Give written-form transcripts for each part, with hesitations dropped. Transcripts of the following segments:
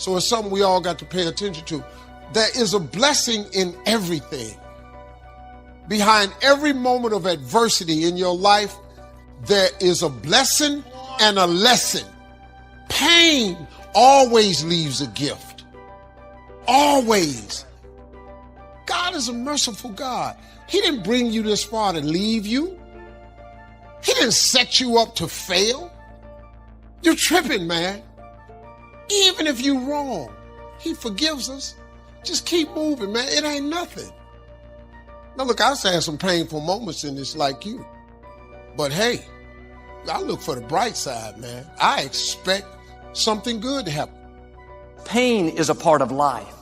So it's something we all got to pay attention to. There is a blessing in everything. Behind every moment of adversity in your life, there is a blessing and a lesson. Pain always leaves a gift. Always. God is a merciful God. He didn't bring you this far to leave you. He didn't set you up to fail. You're tripping, man. Even if you're wrong, he forgives us. Just keep moving, man. It ain't nothing. Now, look, I've had some painful moments in this like you. But hey, I look for the bright side, man. I expect something good to happen. Pain is a part of life.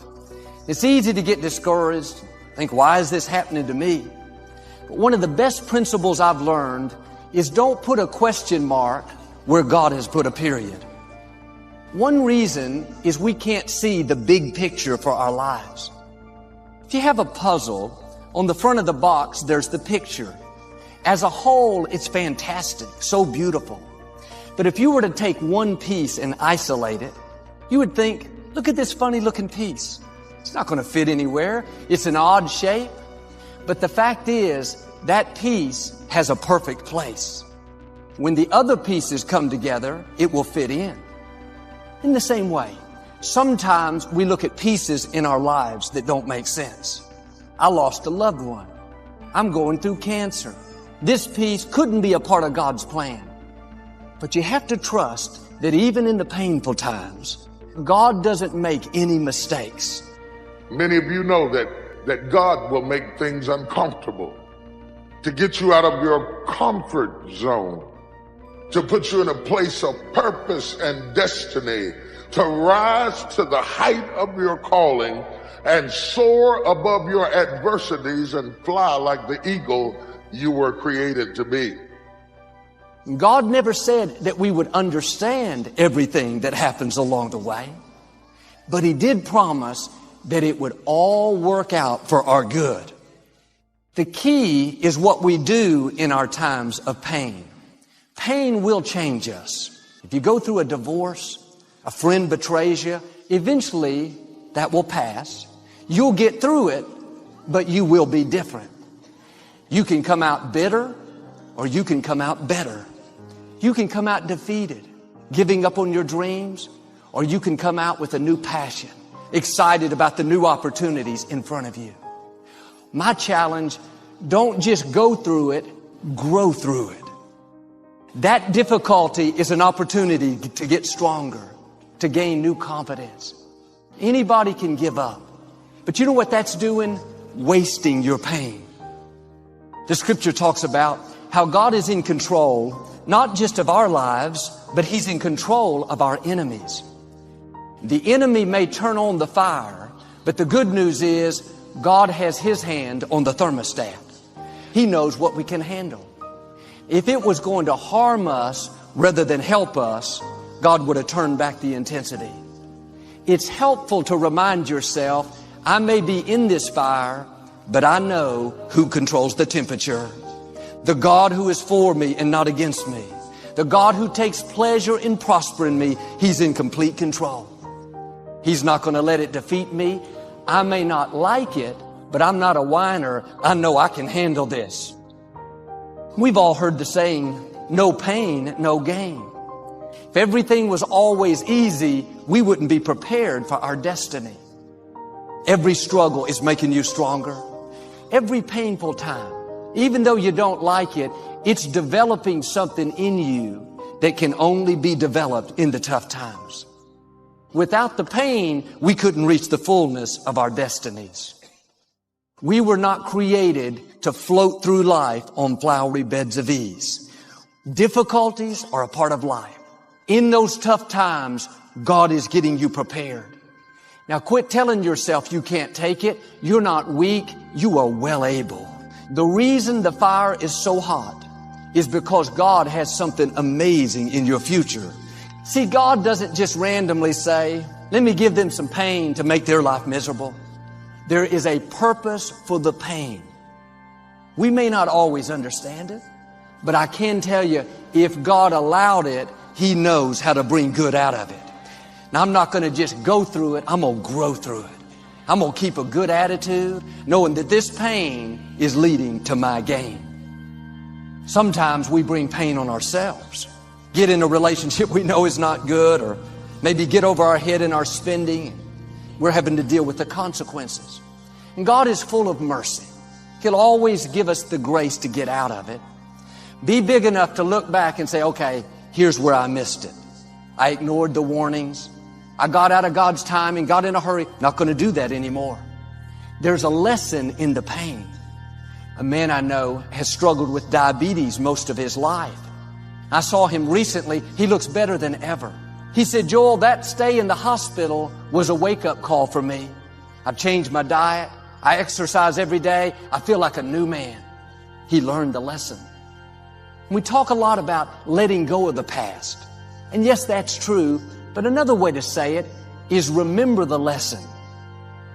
It's easy to get discouraged, think, why is this happening to me? But one of the best principles I've learned is don't put a question mark where God has put a period. One reason is we can't see the big picture for our lives. If you have a puzzle, on the front of the box, there's the picture. As a whole, it's fantastic, so beautiful. But if you were to take one piece and isolate it, you would think, look at this funny looking piece. It's not going to fit anywhere. It's an odd shape. But the fact is, that piece has a perfect place. When the other pieces come together, it will fit in. In the same way, sometimes we look at pieces in our lives that don't make sense. I lost a loved one. I'm going through cancer. This piece couldn't be a part of God's plan. But you have to trust that even in the painful times, God doesn't make any mistakes. Many of you know that God will make things uncomfortable to get you out of your comfort zone, to put you in a place of purpose and destiny, to rise to the height of your calling and soar above your adversities and fly like the eagle you were created to be. God never said that we would understand everything that happens along the way, but He did promise that it would all work out for our good. The key is what we do in our times of pain. Pain will change us. If you go through a divorce, a friend betrays you, eventually that will pass. You'll get through it, but you will be different. You can come out bitter, or you can come out better. You can come out defeated, giving up on your dreams, or you can come out with a new passion, excited about the new opportunities in front of you. My challenge, don't just go through it, grow through it. That difficulty is an opportunity to get stronger, to gain new confidence. Anybody can give up. But you know what that's doing? Wasting your pain. The scripture talks about how God is in control, not just of our lives, but He's in control of our enemies. The enemy may turn on the fire, but the good news is God has His hand on the thermostat. He knows what we can handle. If it was going to harm us rather than help us, God would have turned back the intensity. It's helpful to remind yourself, I may be in this fire, but I know who controls the temperature. The God who is for me and not against me. The God who takes pleasure in prospering me, He's in complete control. He's not going to let it defeat me. I may not like it, but I'm not a whiner. I know I can handle this. We've all heard the saying, no pain, no gain. If everything was always easy, we wouldn't be prepared for our destiny. Every struggle is making you stronger. Every painful time, even though you don't like it, it's developing something in you that can only be developed in the tough times. Without the pain, we couldn't reach the fullness of our destinies. We were not created to float through life on flowery beds of ease. Difficulties are a part of life. In those tough times, God is getting you prepared. Now quit telling yourself you can't take it. You're not weak. You are well able. The reason the fire is so hot is because God has something amazing in your future. See, God doesn't just randomly say, let me give them some pain to make their life miserable. There is a purpose for the pain. We may not always understand it, but I can tell you, if God allowed it, He knows how to bring good out of it. Now, I'm not going to just go through it. I'm going to grow through it. I'm going to keep a good attitude, knowing that this pain is leading to my gain. Sometimes we bring pain on ourselves. Get in a relationship we know is not good, or maybe get over our head in our spending. We're having to deal with the consequences. And God is full of mercy. He'll always give us the grace to get out of it. Be big enough to look back and say, okay, here's where I missed it. I ignored the warnings. I got out of God's time and got in a hurry. Not going to do that anymore. There's a lesson in the pain. A man I know has struggled with diabetes most of his life. I saw him recently. He looks better than ever. He said, Joel, that stay in the hospital was a wake-up call for me. I've changed my diet. I exercise every day. I feel like a new man. He learned the lesson. We talk a lot about letting go of the past. And yes, that's true. But another way to say it is remember the lesson.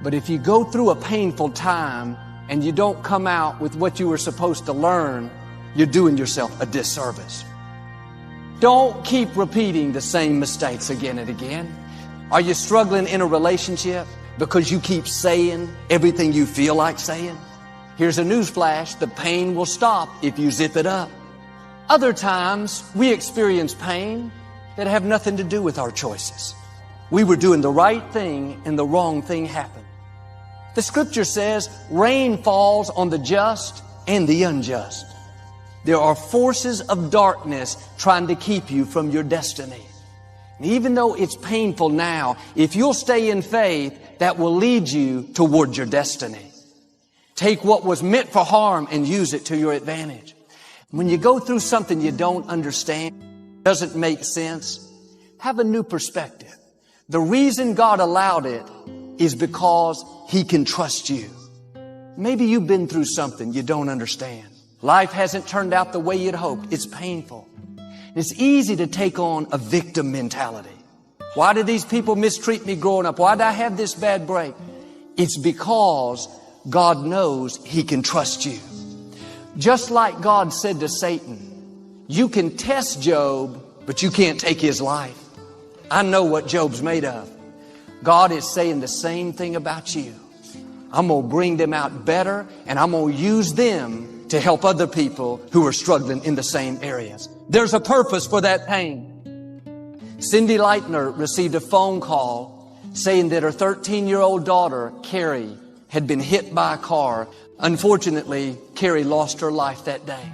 But if you go through a painful time and you don't come out with what you were supposed to learn, you're doing yourself a disservice. Don't keep repeating the same mistakes again and again. Are you struggling in a relationship because you keep saying everything you feel like saying? Here's a news flash. The pain will stop if you zip it up. Other times we experience pain that have nothing to do with our choices. We were doing the right thing and the wrong thing happened. The scripture says rain falls on the just and the unjust. There are forces of darkness trying to keep you from your destiny. And even though it's painful now, if you'll stay in faith, that will lead you toward your destiny. Take what was meant for harm and use it to your advantage. When you go through something you don't understand, doesn't make sense, have a new perspective. The reason God allowed it is because He can trust you. Maybe you've been through something you don't understand. Life hasn't turned out the way you'd hoped. It's painful. It's easy to take on a victim mentality. Why did these people mistreat me growing up? Why did I have this bad break? It's because God knows He can trust you. Just like God said to Satan, you can test Job, but you can't take his life. I know what Job's made of. God is saying the same thing about you. I'm going to bring them out better, and I'm going to use them to help other people who are struggling in the same areas. There's a purpose for that pain. Cindy Leitner received a phone call saying that her 13-year-old daughter, Carrie, had been hit by a car. Unfortunately, Carrie lost her life that day.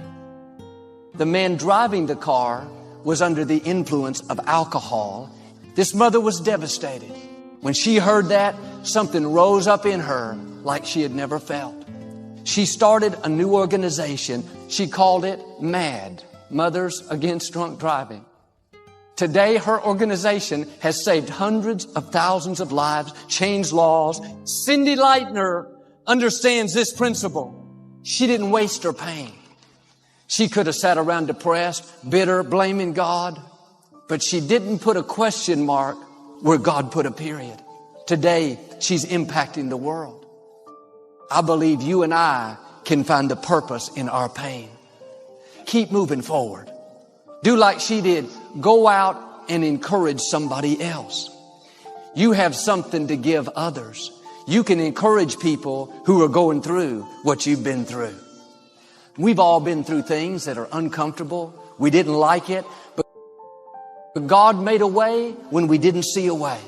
The man driving the car was under the influence of alcohol. This mother was devastated. When she heard that, something rose up in her like she had never felt. She started a new organization. She called it MAD, Mothers Against Drunk Driving. Today, her organization has saved hundreds of thousands of lives, changed laws. Cindy Leitner understands this principle. She didn't waste her pain. She could have sat around depressed, bitter, blaming God, but she didn't put a question mark where God put a period. Today, she's impacting the world. I believe you and I can find a purpose in our pain. Keep moving forward. Do like she did. Go out and encourage somebody else. You have something to give others. You can encourage people who are going through what you've been through. We've all been through things that are uncomfortable. We didn't like it, but God made a way when we didn't see a way.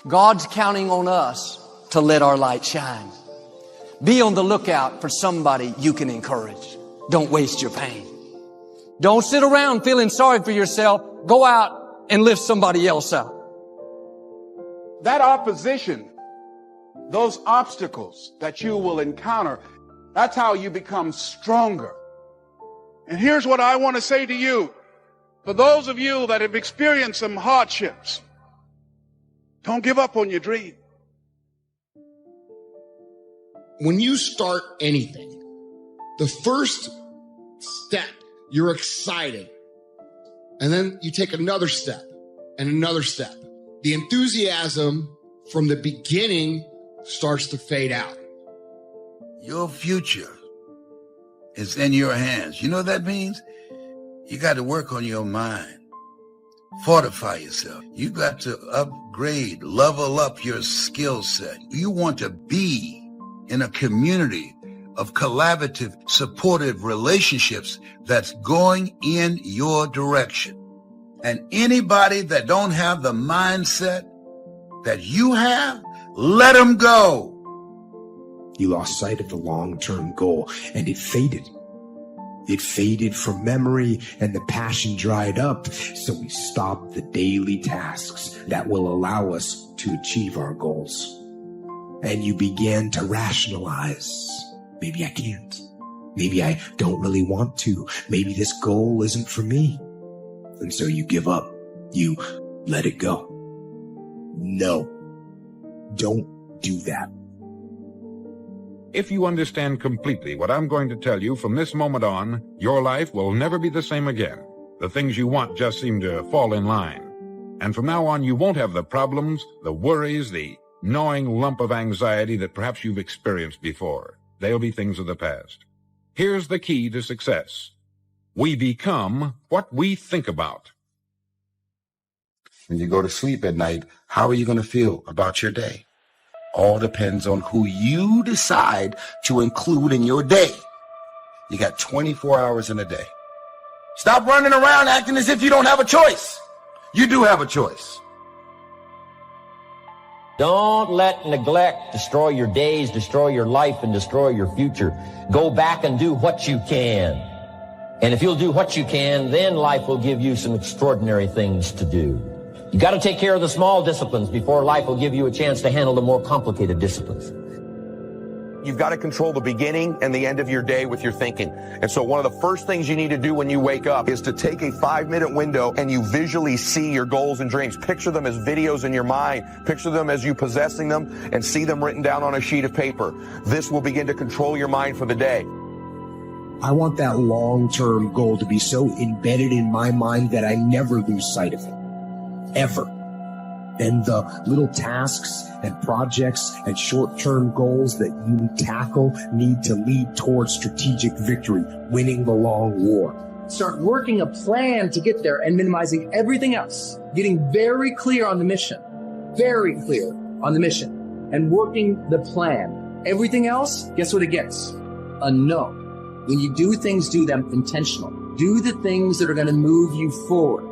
God's counting on us to let our light shine. Be on the lookout for somebody you can encourage. Don't waste your pain. Don't sit around feeling sorry for yourself. Go out and lift somebody else up. That opposition, those obstacles that you will encounter, that's how you become stronger. And here's what I want to say to you. For those of you that have experienced some hardships, don't give up on your dream. When you start anything, the first step, you're excited. And then you take another step and another step. The enthusiasm from the beginning starts to fade out. Your future is in your hands. You know what that means? You got to work on your mind. fortify yourself. You got to upgrade, level up your skill set. You want to be in a community of collaborative, supportive relationships that's going in your direction. And anybody that don't have the mindset that you have, let them go. You lost sight of the long-term goal, and it faded. It faded from memory, and the passion dried up, so we stopped the daily tasks that will allow us to achieve our goals. And you began to rationalize. Maybe I can't. Maybe I don't really want to. Maybe this goal isn't for me. And so you give up. You let it go. No, don't do that. If you understand completely what I'm going to tell you from this moment on, your life will never be the same again. The things you want just seem to fall in line. And from now on, you won't have the problems, the worries, the gnawing lump of anxiety that perhaps you've experienced before. They'll be things of the past. Here's the key to success. We become what we think about. When you go to sleep at night, how are you going to feel about your day? All depends on who you decide to include in your day. You got 24 hours in a day. Stop running around acting as if you don't have a choice. You do have a choice. Don't let neglect destroy your days, destroy your life, and destroy your future. Go back and do what you can. And if you'll do what you can, then life will give you some extraordinary things to do. You got to take care of the small disciplines before life will give you a chance to handle the more complicated disciplines. You've got to control the beginning and the end of your day with your thinking. And so one of the first things you need to do when you wake up is to take a 5-minute window and you visually see your goals and dreams. Picture them as videos in your mind. Picture them as you possessing them and see them written down on a sheet of paper. This will begin to control your mind for the day. I want that long-term goal to be so embedded in my mind that I never lose sight of it. Ever. And the little tasks and projects and short-term goals that you tackle need to lead towards strategic victory, winning the long war. Start working a plan to get there and minimizing everything else. Getting very clear on the mission. Very clear on the mission. And working the plan. Everything else, guess what it gets? A no. When you do things, do them intentional. Do the things that are going to move you forward.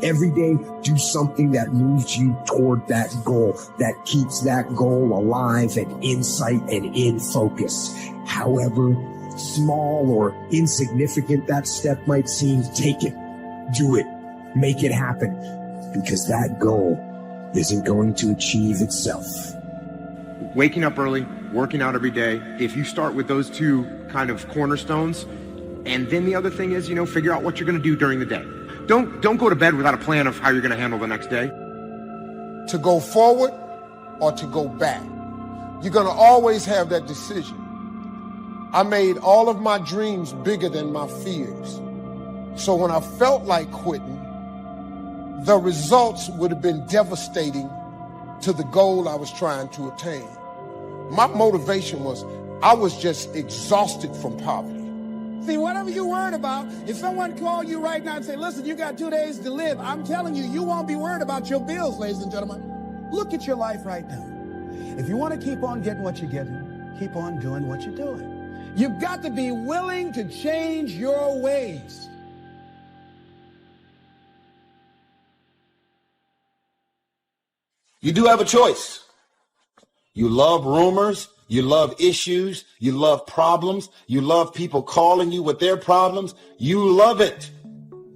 Every day, do something that moves you toward that goal, that keeps that goal alive and in sight and in focus. However small or insignificant that step might seem, take it, do it, make it happen, because that goal isn't going to achieve itself. Waking up early, working out every day, if you start with those two kind of cornerstones, and then the other thing is, figure out what you're going to do during the day. Don't go to bed without a plan of how you're going to handle the next day. To go forward or to go back. You're going to always have that decision. I made all of my dreams bigger than my fears. So when I felt like quitting, the results would have been devastating to the goal I was trying to attain. My motivation was I was just exhausted from poverty. See, whatever you're worried about, if someone called you right now and say, listen, you got 2 days to live, I'm telling you, you won't be worried about your bills, ladies and gentlemen. Look at your life right now. If you want to keep on getting what you're getting, keep on doing what you're doing. You've got to be willing to change your ways. You do have a choice. You love rumors. You love issues. You love problems. You love people calling you with their problems. You love it.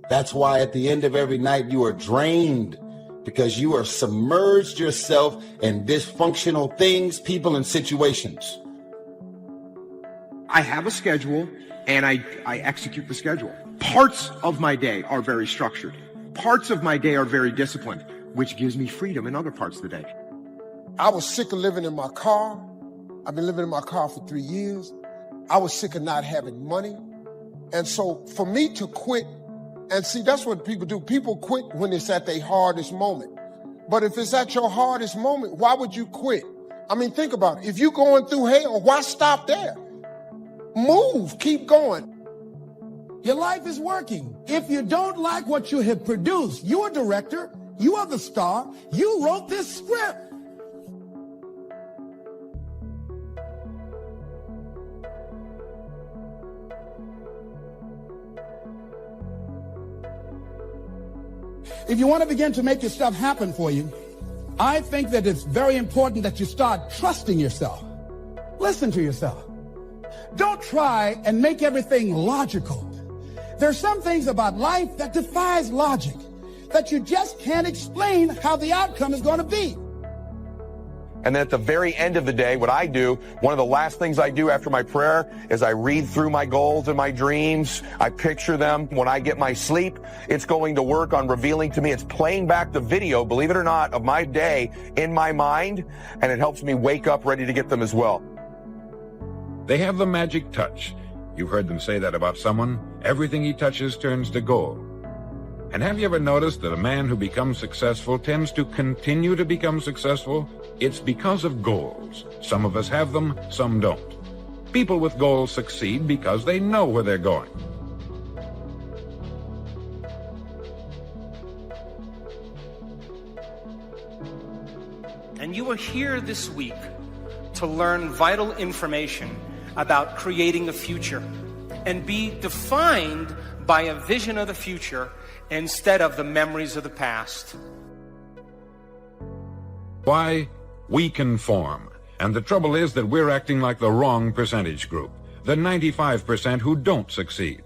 That's why at the end of every night you are drained, because you are submerged yourself in dysfunctional things, people, and situations. I have a schedule and I execute the schedule. Parts of my day are very structured. Parts of my day are very disciplined, which gives me freedom in other parts of the day. I was sick of living in my car. I've been living in my car for 3 years. I was sick of not having money. And so for me to quit, and see, that's what people do. People quit when it's at their hardest moment. But if it's at your hardest moment, why would you quit? I mean, think about it. If you're going through hell, why stop there? Move, keep going. Your life is working. If you don't like what you have produced, you're a director, you are the star, you wrote this script. If you want to begin to make your stuff happen for you, I think that it's very important that you start trusting yourself. Listen to yourself. Don't try and make everything logical. There's some things about life that defies logic, that you just can't explain how the outcome is going to be. And then at the very end of the day, what I do, one of the last things I do after my prayer is I read through my goals and my dreams. I picture them. When I get my sleep, it's going to work on revealing to me. It's playing back the video, believe it or not, of my day in my mind, and it helps me wake up ready to get them as well. They have the magic touch. You've heard them say that about someone. Everything he touches turns to gold. And have you ever noticed that a man who becomes successful tends to continue to become successful? It's because of goals. Some of us have them, some don't. People with goals succeed because they know where they're going. And you are here this week to learn vital information about creating a future and be defined by a vision of the future instead of the memories of the past. Why? We conform. And the trouble is that we're acting like the wrong percentage group, the 95% who don't succeed.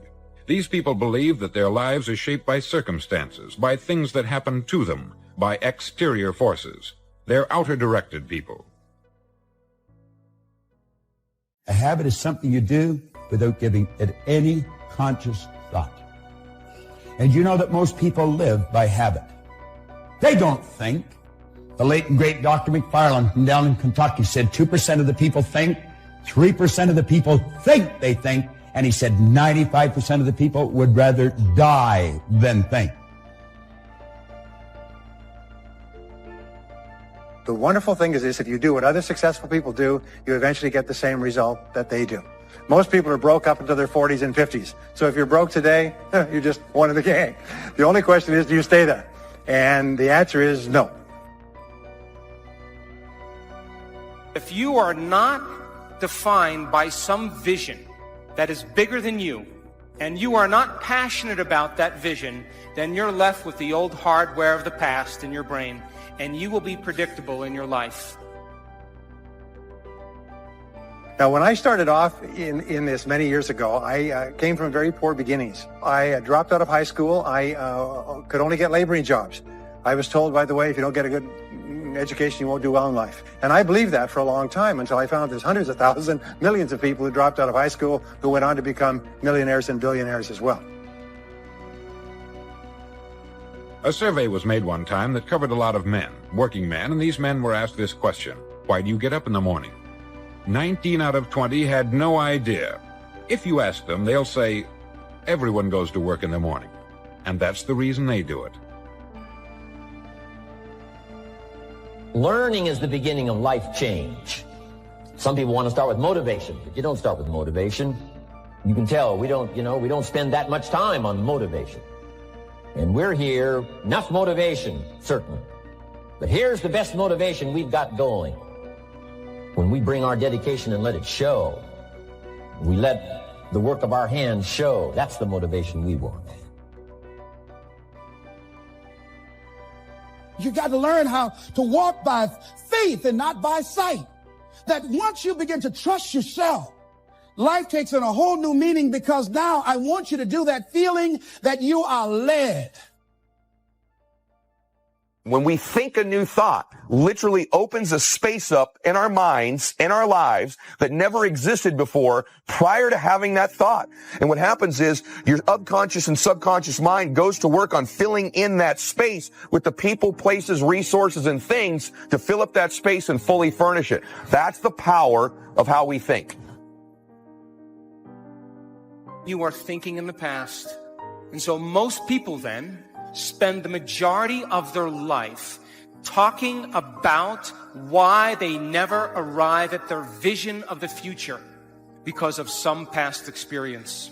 These people believe that their lives are shaped by circumstances, by things that happen to them, by exterior forces. They're outer-directed people. A habit is something you do without giving it any conscious thought. And you know that most people live by habit. They don't think. The late and great Dr. McFarland from down in Kentucky said 2% of the people think, 3% of the people think they think, and he said 95% of the people would rather die than think. The wonderful thing is this: if you do what other successful people do, you eventually get the same result that they do. Most people are broke up until their 40s and 50s. So if you're broke today, you're just one of the gang. The only question is, do you stay there? And the answer is no. If you are not defined by some vision that is bigger than you, and you are not passionate about that vision, then you're left with the old hardware of the past in your brain, and you will be predictable in your life. Now, when I started off in this many years ago, I came from very poor beginnings. I dropped out of high school. I could only get laboring jobs. I was told, by the way, if you don't get a good education, you won't do well in life. And I believed that for a long time until I found there's hundreds of thousands, millions of people who dropped out of high school who went on to become millionaires and billionaires as well. A survey was made one time that covered a lot of men, working men, and these men were asked this question: why do you get up in the morning? 19 out of 20 had no idea. If you ask them, they'll say, everyone goes to work in the morning. And that's the reason they do it. Learning is the beginning of life change. Some people want to start with motivation, but you don't start with motivation. You can tell we don't spend that much time on motivation. And we're here, enough motivation, certainly. But here's the best motivation we've got going. When we bring our dedication and let it show, we let the work of our hands show. That's the motivation we want. You got to learn how to walk by faith and not by sight. That once you begin to trust yourself, life takes on a whole new meaning, because now I want you to do that feeling that you are led. When we think a new thought, literally opens a space up in our minds, in our lives, that never existed before prior to having that thought. And what happens is your unconscious and subconscious mind goes to work on filling in that space with the people, places, resources, and things to fill up that space and fully furnish it. That's the power of how we think. You are thinking in the past. And so most people then spend the majority of their life talking about why they never arrive at their vision of the future because of some past experience.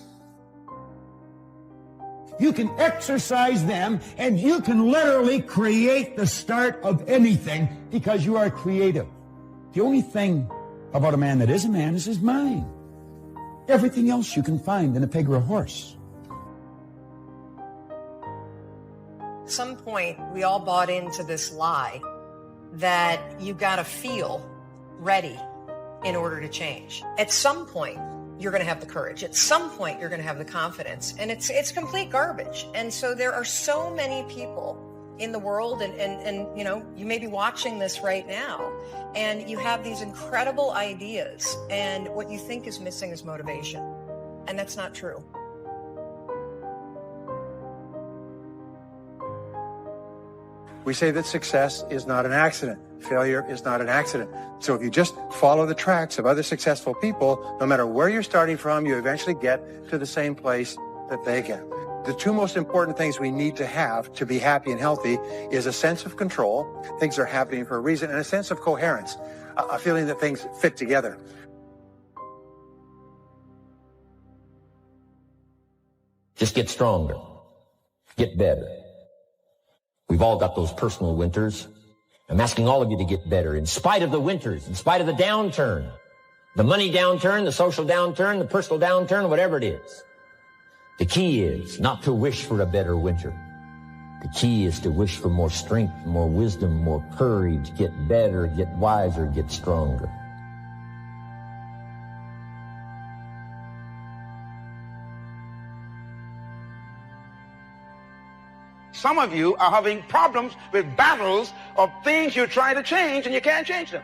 You can exercise them, and you can literally create the start of anything because you are creative. The only thing about a man that is a man is his mind. Everything else you can find in a pig or a horse. At some point, we all bought into this lie that you got to feel ready in order to change. At some point, you're going to have the courage. At some point, you're going to have the confidence. And it's complete garbage. And so there are so many people in the world, and you know, you may be watching this right now, and you have these incredible ideas, and what you think is missing is motivation. And that's not true. We say that success is not an accident. Failure is not an accident. So if you just follow the tracks of other successful people, no matter where you're starting from, you eventually get to the same place that they get. The two most important things we need to have to be happy and healthy is a sense of control, things are happening for a reason, and a sense of coherence, a feeling that things fit together. Just get stronger. Get better. We've all got those personal winters. I'm asking all of you to get better in spite of the winters, in spite of the downturn, the money downturn, the social downturn, the personal downturn, whatever it is. The key is not to wish for a better winter. The key is to wish for more strength, more wisdom, more courage, get better, get wiser, get stronger. Some of you are having problems with battles of things you're trying to change and you can't change them.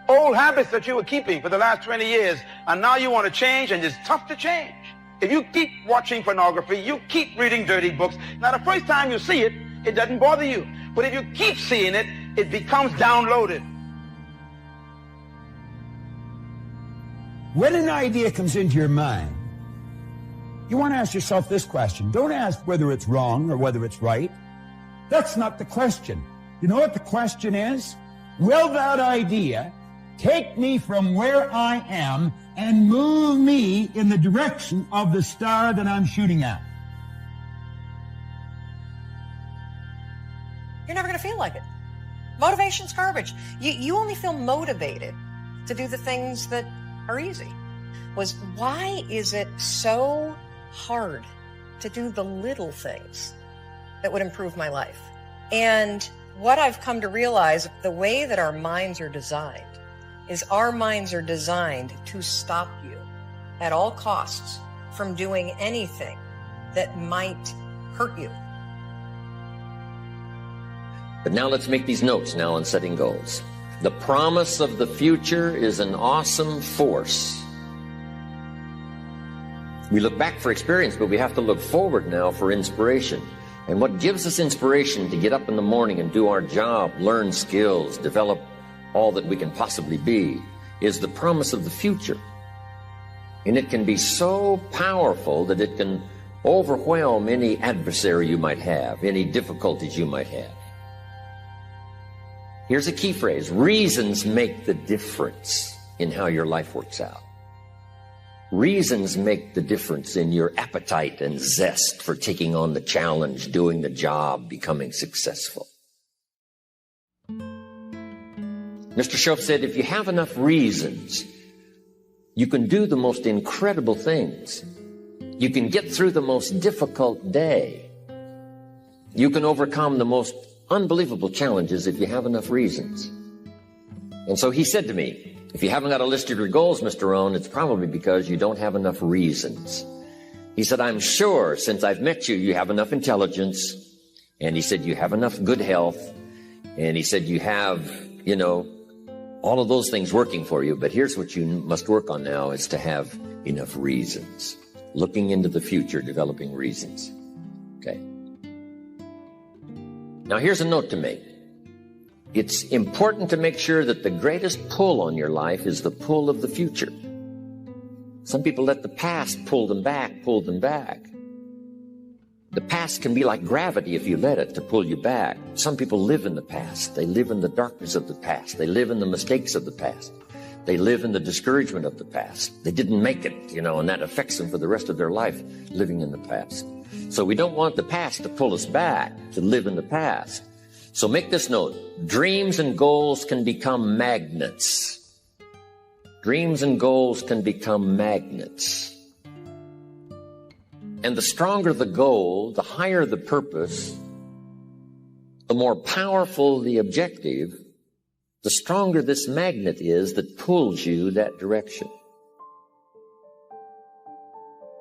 Old habits that you were keeping for the last 20 years and now you want to change and it's tough to change. If you keep watching pornography, you keep reading dirty books, now the first time you see it, it doesn't bother you. But if you keep seeing it, it becomes downloaded. When an idea comes into your mind, you want to ask yourself this question. Don't ask whether it's wrong or whether it's right. That's not the question. You know what the question is? Will that idea take me from where I am and move me in the direction of the star that I'm shooting at? You're never going to feel like it. Motivation's garbage. You only feel motivated to do the things that are easy. Why is it so hard to do the little things that would improve my life? And what I've come to realize, the way that our minds are designed is our minds are designed to stop you at all costs from doing anything that might hurt you. But now let's make these notes now on setting goals. The promise of the future is an awesome force. We look back for experience, but we have to look forward now for inspiration. And what gives us inspiration to get up in the morning and do our job, learn skills, develop all that we can possibly be, is the promise of the future. And it can be so powerful that it can overwhelm any adversary you might have, any difficulties you might have. Here's a key phrase: reasons make the difference in how your life works out. Reasons make the difference in your appetite and zest for taking on the challenge, doing the job, becoming successful. Mr. Shoaff said, if you have enough reasons, you can do the most incredible things. You can get through the most difficult day. You can overcome the most unbelievable challenges if you have enough reasons. And so he said to me, if you haven't got a list of your goals, Mr. Rohn, it's probably because you don't have enough reasons. He said, I'm sure since I've met you, you have enough intelligence. And he said, you have enough good health. And he said, you have, all of those things working for you. But here's what you must work on now is to have enough reasons. Looking into the future, developing reasons. Okay. Now here's a note to make. It's important to make sure that the greatest pull on your life is the pull of the future. Some people let the past pull them back. The past can be like gravity if you let it to pull you back. Some people live in the past. They live in the darkness of the past. They live in the mistakes of the past. They live in the discouragement of the past. They didn't make it, and that affects them for the rest of their life, living in the past. So we don't want the past to pull us back, to live in the past. So make this note. Dreams and goals can become magnets. Dreams and goals can become magnets. And the stronger the goal, the higher the purpose, the more powerful the objective, the stronger this magnet is that pulls you that direction.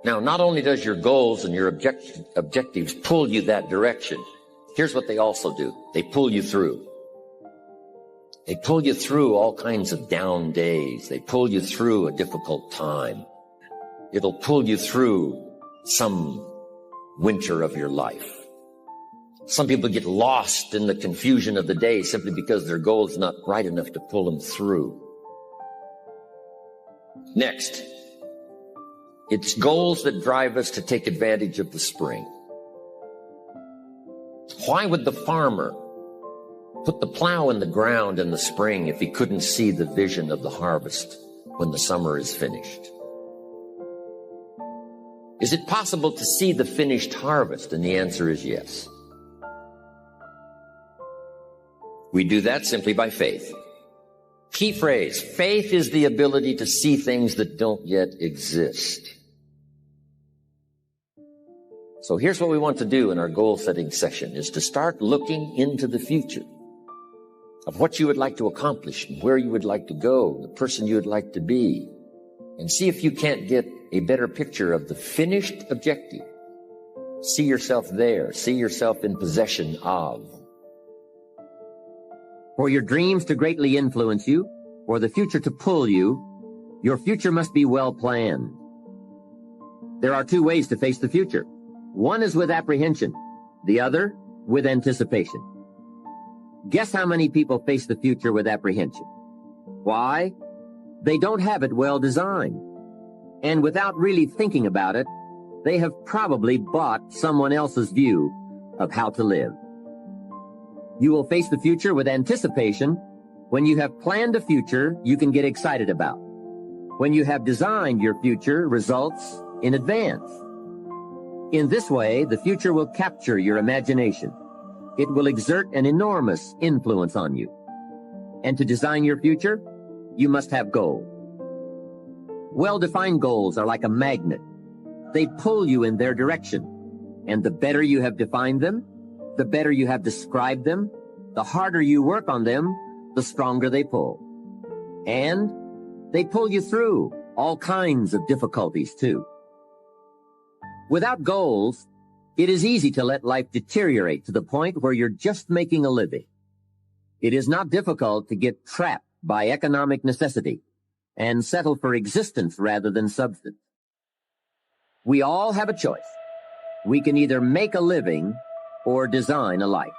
Now, not only does your goals and your objectives pull you that direction, here's what they also do. They pull you through. They pull you through all kinds of down days. They pull you through a difficult time. It'll pull you through some winter of your life. Some people get lost in the confusion of the day simply because their goal is not bright enough to pull them through. Next, it's goals that drive us to take advantage of the spring. Why would the farmer put the plow in the ground in the spring if he couldn't see the vision of the harvest when the summer is finished? Is it possible to see the finished harvest? And the answer is yes. We do that simply by faith. Key phrase, faith is the ability to see things that don't yet exist. So here's what we want to do in our goal setting session, is to start looking into the future of what you would like to accomplish, where you would like to go, the person you would like to be, and see if you can't get a better picture of the finished objective. See yourself there. See yourself in possession of. For your dreams to greatly influence you, or the future to pull you, your future must be well planned. There are two ways to face the future. One is with apprehension, the other with anticipation. Guess how many people face the future with apprehension? Why? They don't have it well designed. And without really thinking about it, they have probably bought someone else's view of how to live. You will face the future with anticipation when you have planned a future you can get excited about. When you have designed your future results in advance. In this way, the future will capture your imagination. It will exert an enormous influence on you. And to design your future, you must have goals. Well-defined goals are like a magnet. They pull you in their direction. And the better you have defined them, the better you have described them, the harder you work on them, the stronger they pull. And they pull you through all kinds of difficulties too. Without goals, it is easy to let life deteriorate to the point where you're just making a living. It is not difficult to get trapped by economic necessity and settle for existence rather than substance. We all have a choice. We can either make a living or design a life.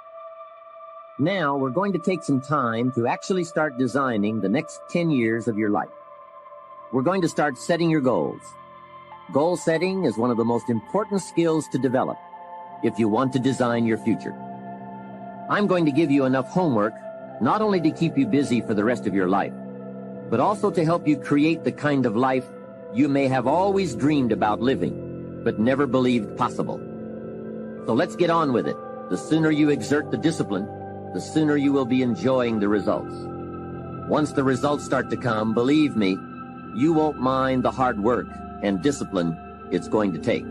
Now we're going to take some time to actually start designing the next 10 years of your life. We're going to start setting your goals. Goal setting is one of the most important skills to develop if you want to design your future. I'm going to give you enough homework not only to keep you busy for the rest of your life, but also to help you create the kind of life you may have always dreamed about living, but never believed possible. So let's get on with it. The sooner you exert the discipline, the sooner you will be enjoying the results. Once the results start to come, believe me, you won't mind the hard work and discipline it's going to take.